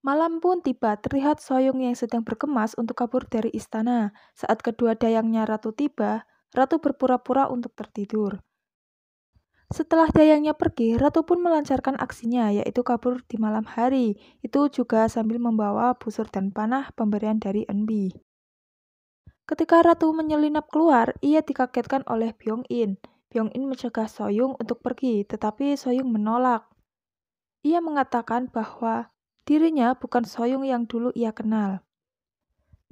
Malam pun tiba, terlihat Soyung yang sedang berkemas untuk kabur dari istana. Saat kedua dayangnya Ratu tiba, Ratu berpura-pura untuk tertidur. Setelah dayangnya pergi, Ratu pun melancarkan aksinya, yaitu kabur di malam hari. Itu juga sambil membawa busur dan panah pemberian dari Enbi. Ketika Ratu menyelinap keluar, ia dikagetkan oleh Byong-in. Byong-in mencegah Soyung untuk pergi, tetapi Soyung menolak. Ia mengatakan bahwa dirinya bukan Soyung yang dulu ia kenal.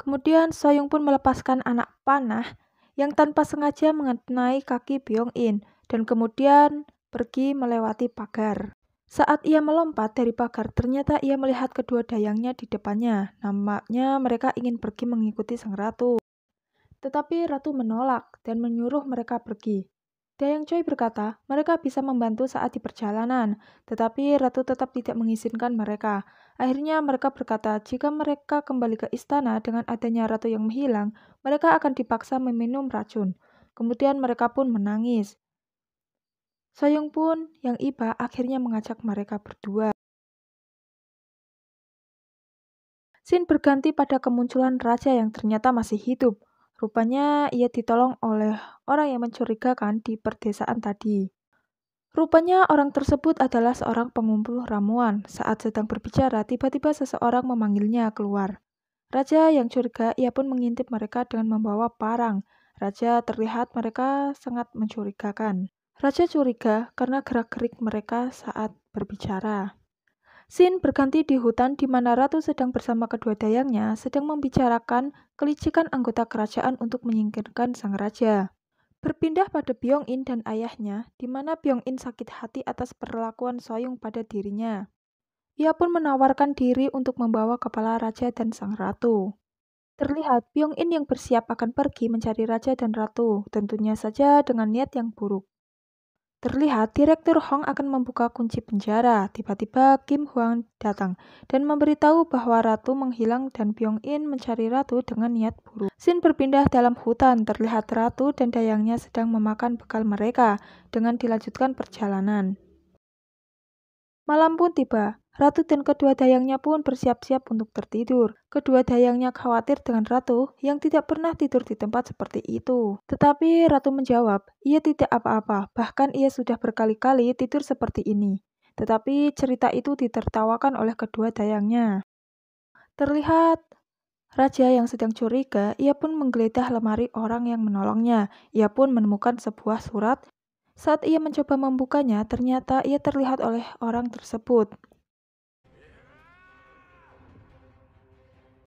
Kemudian Soyung pun melepaskan anak panah yang tanpa sengaja mengenai kaki Byong-in dan kemudian pergi melewati pagar. Saat ia melompat dari pagar, ternyata ia melihat kedua dayangnya di depannya. Nampaknya mereka ingin pergi mengikuti sang ratu. Tetapi ratu menolak dan menyuruh mereka pergi. Dayang Choi berkata, mereka bisa membantu saat di perjalanan, tetapi ratu tetap tidak mengizinkan mereka. Akhirnya mereka berkata, jika mereka kembali ke istana dengan adanya ratu yang menghilang, mereka akan dipaksa meminum racun. Kemudian mereka pun menangis. Soyung pun yang iba akhirnya mengajak mereka berdua. Scene berganti pada kemunculan raja yang ternyata masih hidup. Rupanya ia ditolong oleh orang yang mencurigakan di perdesaan tadi. Rupanya orang tersebut adalah seorang pengumpul ramuan. Saat sedang berbicara, tiba-tiba seseorang memanggilnya keluar. Raja yang curiga, ia pun mengintip mereka dengan membawa parang. Raja terlihat mereka sangat mencurigakan. Raja curiga karena gerak-gerik mereka saat berbicara. Scene berganti di hutan di mana Ratu sedang bersama kedua dayangnya sedang membicarakan kelicikan anggota kerajaan untuk menyingkirkan sang raja. Berpindah pada Byong-in dan ayahnya, di mana Byong-in sakit hati atas perlakuan Soyung pada dirinya. Ia pun menawarkan diri untuk membawa kepala raja dan sang ratu. Terlihat Byong-in yang bersiap akan pergi mencari raja dan ratu, tentunya saja dengan niat yang buruk. Terlihat Direktur Hong akan membuka kunci penjara. Tiba-tiba Kim Hwang datang dan memberitahu bahwa Ratu menghilang dan Byong-in mencari Ratu dengan niat buruk. Scene berpindah dalam hutan. Terlihat Ratu dan dayangnya sedang memakan bekal mereka dengan dilanjutkan perjalanan. Malam pun tiba. Ratu dan kedua dayangnya pun bersiap-siap untuk tertidur. Kedua dayangnya khawatir dengan Ratu yang tidak pernah tidur di tempat seperti itu. Tetapi Ratu menjawab, ia tidak apa-apa, bahkan ia sudah berkali-kali tidur seperti ini. Tetapi cerita itu ditertawakan oleh kedua dayangnya. Terlihat Raja yang sedang curiga, ia pun menggeledah lemari orang yang menolongnya. Ia pun menemukan sebuah surat. Saat ia mencoba membukanya, ternyata ia terlihat oleh orang tersebut.